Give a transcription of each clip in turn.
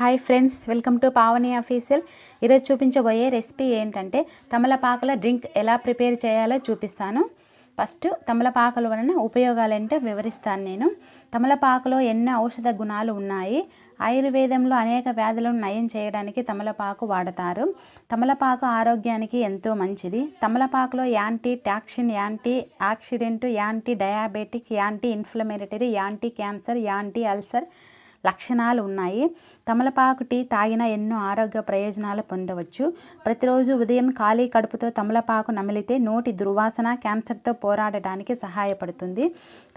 Hi friends, welcome to Pavani official. ఈరోజు చూపించబోయే recipe ఏంటంటే తమలపాకుల డ్రింక్ ఎలా ప్రిపేర్ చేయాలో చూపిస్తాను. ఫస్ట్ తమలపాకుల వలన ఉపయోగాలు ఏంటో వివరిస్తాను నేను. తమలపాకులో ఎన్నో ఔషధ గుణాలు ఉన్నాయి. ఆయుర్వేదంలో అనేక వ్యాధులను నయం చేయడానికి తమలపాకు వాడతారు. తమలపాకు ఆరోగ్యానికి ఎంతో మంచిది. తమలపాకులో anti toxin, anti oxidant, anti diabetic, anti inflammatory, anti cancer, anti ulcer లక్షణాలు ఉన్నాయి. తమలపాకు టీ తాగిన ఎన్నో ఆరోగ్య ప్రయోజనాలు పొందవచ్చు. ప్రతిరోజు ఉదయం ఖాళీ కడుపుతో తమలపాకు నమిలితే నోటి దుర్వాసన, క్యాన్సర్తో పోరాడడానికి సహాయపడుతుంది.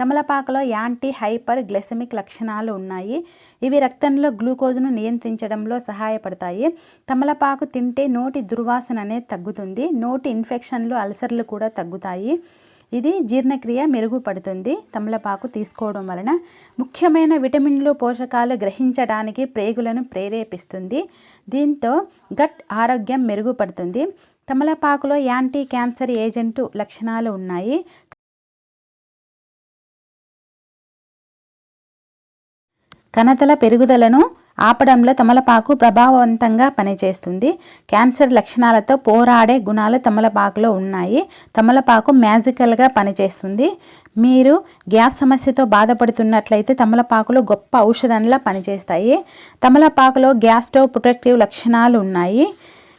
తమలపాకులో యాంటీ హైపర్ గ్లైసెమిక్ లక్షణాలు ఉన్నాయి. ఇవి రక్తంలో గ్లూకోజ్ను నియంత్రించడంలో సహాయపడతాయి. తమలపాకు తింటే నోటి దుర్వాసన అనేది తగ్గుతుంది. నోటి ఇన్ఫెక్షన్లు, అల్సర్లు కూడా తగ్గుతాయి. ఇది జీర్ణక్రియ మెరుగుపడుతుంది. తమలపాకు తీసుకోవడం వలన ముఖ్యమైన విటమిన్లు, పోషకాలు గ్రహించడానికి ప్రేగులను ప్రేరేపిస్తుంది. దీంతో గట్ ఆరోగ్యం మెరుగుపడుతుంది. తమలపాకులో యాంటీ క్యాన్సర్ ఏజెంటు లక్షణాలు ఉన్నాయి. కణతల పెరుగుదలను ఆపడంలో తమలపాకు ప్రభావవంతంగా పనిచేస్తుంది. క్యాన్సర్ లక్షణాలతో పోరాడే గుణాలు తమలపాకులో ఉన్నాయి. తమలపాకు మ్యాజికల్గా పనిచేస్తుంది. మీరు గ్యాస్ సమస్యతో బాధపడుతున్నట్లయితే తమలపాకులు గొప్ప ఔషధంలా పనిచేస్తాయి. తమలపాకులో గ్యాస్ట్రో ప్రొటెక్టివ్ లక్షణాలు ఉన్నాయి.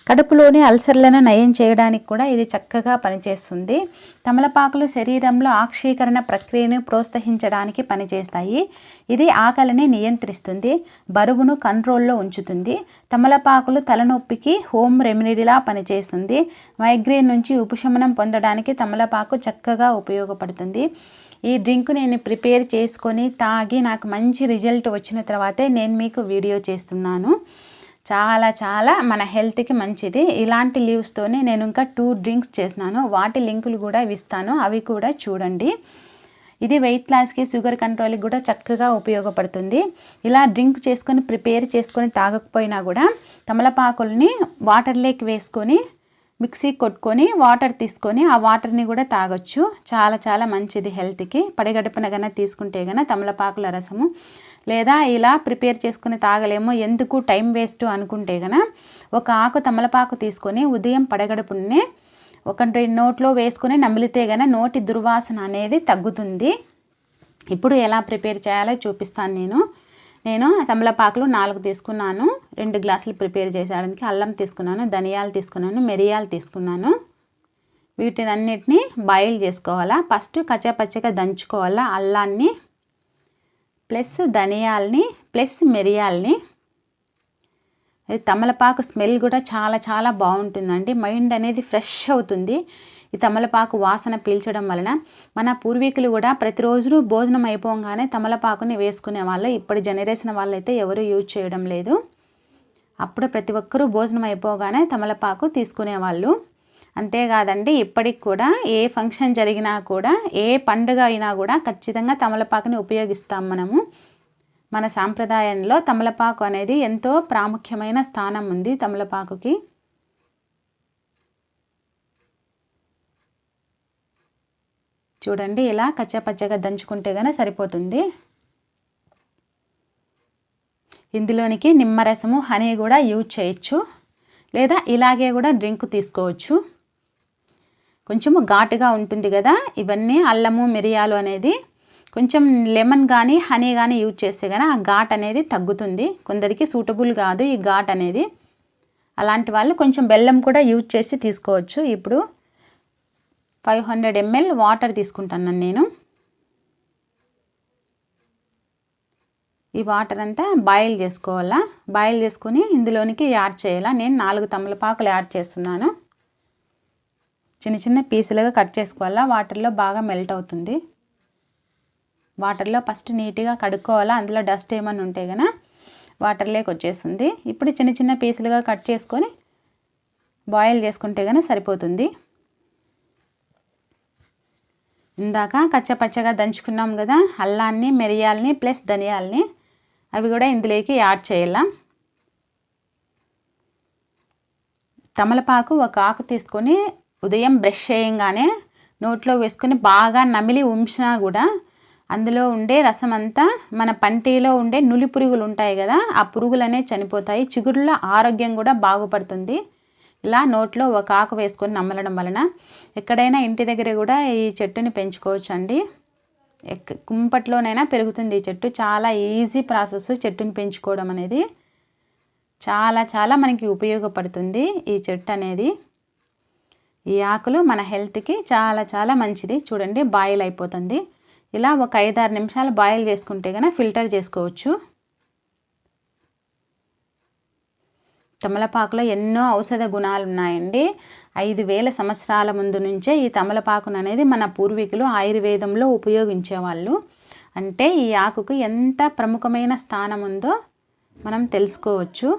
కడుపులోని అల్సర్లను నయం చేయడానికి కూడా ఇది చక్కగా పనిచేస్తుంది. తమలపాకులు శరీరంలో ఆక్సీకరణ ప్రక్రియను ప్రోత్సహించడానికి పనిచేస్తాయి. ఇది ఆకలిని నియంత్రిస్తుంది, బరువును కంట్రోల్లో ఉంచుతుంది. తమలపాకులు తలనొప్పికి హోమ్ రెమెడీలా పనిచేస్తుంది. మైగ్రేన్ నుంచి ఉపశమనం పొందడానికి తమలపాకు చక్కగా ఉపయోగపడుతుంది. ఈ డ్రింక్ నేను ప్రిపేర్ చేసుకొని తాగి నాకు మంచి రిజల్ట్ వచ్చిన తర్వాతే నేను మీకు వీడియో చేస్తున్నాను. చాలా మన హెల్త్కి మంచిది. ఇలాంటి లీవ్స్తోనే నేను ఇంకా 2 డ్రింక్స్ చేసినాను. వాటి లింకులు కూడా ఇస్తాను, అవి కూడా చూడండి. ఇది వెయిట్ లాస్కి, షుగర్ కంట్రోల్కి కూడా చక్కగా ఉపయోగపడుతుంది. ఇలా డ్రింక్ చేసుకొని ప్రిపేర్ చేసుకొని తాగకపోయినా కూడా తమలపాకుల్ని వాటర్లోకి వేసుకొని మిక్సీ కొట్టుకొని వాటర్ తీసుకొని ఆ వాటర్ని కూడా తాగొచ్చు. చాలా మంచిది హెల్త్కి. పడిగడుపున గన తీసుకుంటే గన తమలపాకుల రసము, లేదా ఇలా ప్రిపేర్ చేసుకుని తాగలేమో, ఎందుకు టైం వేస్ట్ అనుకుంటే గన ఒక ఆకు తమలపాకు తీసుకొని ఉదయం పడగడుపునే ఒక నోట్లో వేసుకొని నమిలితే గన నోటి దుర్వాసన అనేది తగ్గుతుంది. ఇప్పుడు ఎలా ప్రిపేర్ చేయాలో చూపిస్తాను. నేను తమలపాకులు 4 తీసుకున్నాను. 2 గ్లాసులు ప్రిపేర్ చేసేయడానికి అల్లం తీసుకున్నాను, ధనియాలు తీసుకున్నాను, మిరియాలు తీసుకున్నాను. వీటినన్నిటిని బాయిల్ చేసుకోవాలా. ఫస్ట్ కచ్చాపచ్చగా దంచుకోవాలా. అల్లాన్ని ప్లస్ ధనియాల్ని ప్లస్ మిరియాల్ని. తమలపాకు స్మెల్ కూడా చాలా బాగుంటుందండి. మైండ్ అనేది ఫ్రెష్ అవుతుంది ఈ తమలపాకు వాసన పీల్చడం వలన. మన పూర్వీకులు కూడా ప్రతిరోజు భోజనం అయిపోగానే తమలపాకుని వేసుకునే వాళ్ళు. ఇప్పటి జనరేషన్ వాళ్ళైతే ఎవరు యూజ్ చేయడం లేదు. అప్పుడు ప్రతి ఒక్కరూ భోజనం అయిపోగానే తమలపాకు తీసుకునేవాళ్ళు. అంతేకాదండి, ఇప్పటికి కూడా ఏ ఫంక్షన్ జరిగినా కూడా, ఏ పండుగ అయినా కూడా ఖచ్చితంగా తమలపాకుని ఉపయోగిస్తాం మనము. మన సాంప్రదాయంలో తమలపాకు అనేది ఎంతో ప్రాముఖ్యమైన స్థానం ఉంది తమలపాకుకి. చూడండి, ఇలా కచ్చాపచ్చగా దంచుకుంటే గానీ సరిపోతుంది. ఇందులోనికి నిమ్మరసము, హనీ కూడా యూజ్ చేయొచ్చు, లేదా ఇలాగే కూడా డ్రింక్ తీసుకోవచ్చు. కొంచెము ఘాటుగా ఉంటుంది కదా ఇవన్నీ, అల్లము మిరియాలు అనేది. కొంచెం లెమన్ కానీ హనీ కానీ యూజ్ చేస్తే కానీ ఆ ఘాట్ అనేది తగ్గుతుంది. కొందరికి సూటబుల్ కాదు ఈ ఘాట్ అనేది. అలాంటి వాళ్ళు కొంచెం బెల్లం కూడా యూజ్ చేసి తీసుకోవచ్చు. ఇప్పుడు 500 ml వాటర్ తీసుకుంటాను నేను. ఈ వాటర్ అంతా బాయిల్ చేసుకోవాలా. బాయిల్ చేసుకొని ఇందులోనికి యాడ్ చేయాలా. నేను 4 తమలపాకులు యాడ్ చేస్తున్నాను. చిన్న పీసులుగా కట్ చేసుకోవాలా. వాటర్లో బాగా మెల్ట్ అవుతుంది. వాటర్లో ఫస్ట్ నీట్గా కడుక్కోవాలా. అందులో డస్ట్ ఏమైనా ఉంటే కనుక వాటర్లోకి వచ్చేస్తుంది. ఇప్పుడు చిన్న పీసులుగా కట్ చేసుకొని బాయిల్ చేసుకుంటే కనుక సరిపోతుంది. ఇందాక కచ్చపచ్చగా దంచుకున్నాం కదా అల్లాన్ని, మిరియాలని ప్లస్ ధనియాలని, అవి కూడా ఇందులోకి యాడ్ చేయాల. తమలపాకు ఒక ఆకు తీసుకొని ఉదయం బ్రష్ చేయంగానే నోట్లో వేసుకొని బాగా నమిలి ఉంచినా కూడా అందులో ఉండే రసం అంతా మన పంటిలో ఉండే నులి పురుగులు ఉంటాయి కదా, ఆ పురుగులనే చనిపోతాయి. చిగురుల ఆరోగ్యం కూడా బాగుపడుతుంది. ఇలా నోట్లో ఒక ఆకు వేసుకొని నమలడం వలన ఎక్కడైనా ఇంటి దగ్గర కూడా ఈ చెట్టుని పెంచుకోవచ్చు అండి. కుంపట్లోనైనా పెరుగుతుంది ఈ చెట్టు. చాలా ఈజీ ప్రాసెస్ చెట్టుని పెంచుకోవడం అనేది. చాలా చాలా మనకి ఉపయోగపడుతుంది ఈ చెట్టు అనేది. ఈ ఆకులు మన హెల్త్కి చాలా చాలా మంచిది. చూడండి బాయిల్ అయిపోతుంది. ఇలా ఒక 5-6 నిమిషాలు బాయిల్ చేసుకుంటే కనుక ఫిల్టర్ చేసుకోవచ్చు. తమలపాకులో ఎన్నో ఔషధ గుణాలు ఉన్నాయండి. 5000 సంవత్సరాల ముందు నుంచే ఈ తమలపాకును అనేది మన పూర్వీకులు ఆయుర్వేదంలో ఉపయోగించేవాళ్ళు. అంటే ఈ ఆకుకు ఎంత ప్రముఖమైన స్థానం ఉందో మనం తెలుసుకోవచ్చు.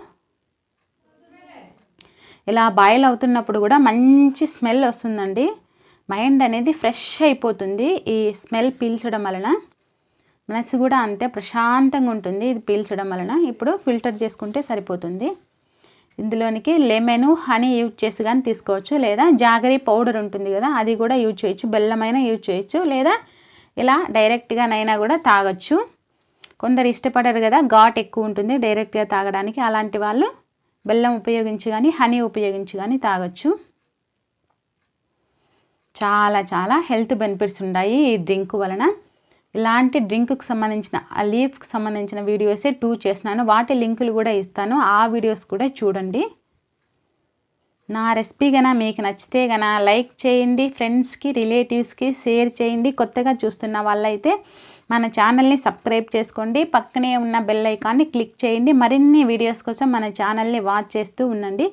ఇలా బాయిల్ అవుతున్నప్పుడు కూడా మంచి స్మెల్ వస్తుందండి. మైండ్ అనేది ఫ్రెష్ అయిపోతుంది ఈ స్మెల్ పీల్చడం వలన. మనసు కూడా అంతే ప్రశాంతంగా ఉంటుంది ఇది పీల్చడం వలన. ఇప్పుడు ఫిల్టర్ చేసుకుంటే సరిపోతుంది. ఇందులోనికి లెమన్, హనీ యూజ్ చేసి కానీ తీసుకోవచ్చు, లేదా జాగరీ పౌడర్ ఉంటుంది కదా అది కూడా యూజ్ చేయొచ్చు. బెల్లమైనా యూజ్ చేయొచ్చు, లేదా ఇలా డైరెక్ట్గానైనా కూడా తాగొచ్చు. కొందరు ఇష్టపడరు కదా, ఘాట్ ఎక్కువ ఉంటుంది డైరెక్ట్గా తాగడానికి. అలాంటి వాళ్ళు బెల్లం ఉపయోగించి కానీ హనీ ఉపయోగించి కానీ తాగొచ్చు. చాలా చాలా హెల్త్ బెనిఫిట్స్ ఉన్నాయి ఈ డ్రింక్ వలన. ఇలాంటి డ్రింక్కి సంబంధించిన ఆ లీఫ్కి సంబంధించిన వీడియోసే 2 చేసినాను. వాటి లింకులు కూడా ఇస్తాను, ఆ వీడియోస్ కూడా చూడండి. నా రెసిపీ గన మీకు నచ్చితే గన లైక్ చేయండి, ఫ్రెండ్స్కి రిలేటివ్స్కి షేర్ చేయండి. కొత్తగా చూస్తున్న వాళ్ళైతే మన ఛానల్ని సబ్స్క్రైబ్ చేసుకోండి. పక్కనే ఉన్న బెల్ ఐకాన్ని క్లిక్ చేయండి. మరిన్ని వీడియోస్ కోసం మన ఛానల్ని వాచ్ చేస్తూ ఉండండి.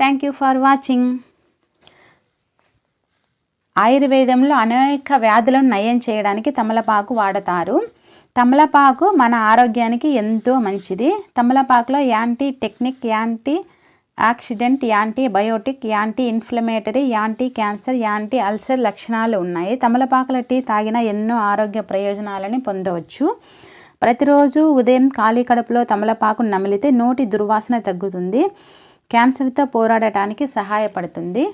Thank you for watching. ఆయుర్వేదంలో అనేక వ్యాధులను నయం చేయడానికి తమలపాకు వాడతారు. తమలపాకు మన ఆరోగ్యానికి ఎంతో మంచిది. తమలపాకులో anti technique, anti oxidant, antibiotic, anti inflammatory, anti cancer, anti ulcer లక్షణాలు ఉన్నాయి. తమలపాకుల టీ తాగిన ఎన్నో ఆరోగ్య ప్రయోజనాలని పొందవచ్చు. ప్రతిరోజు ఉదయం ఖాళీ కడుపులో తమలపాకు నమిలితే నోటి దుర్వాసన తగ్గుతుంది. క్యాన్సర్తో పోరాడటానికి సహాయపడుతుంది.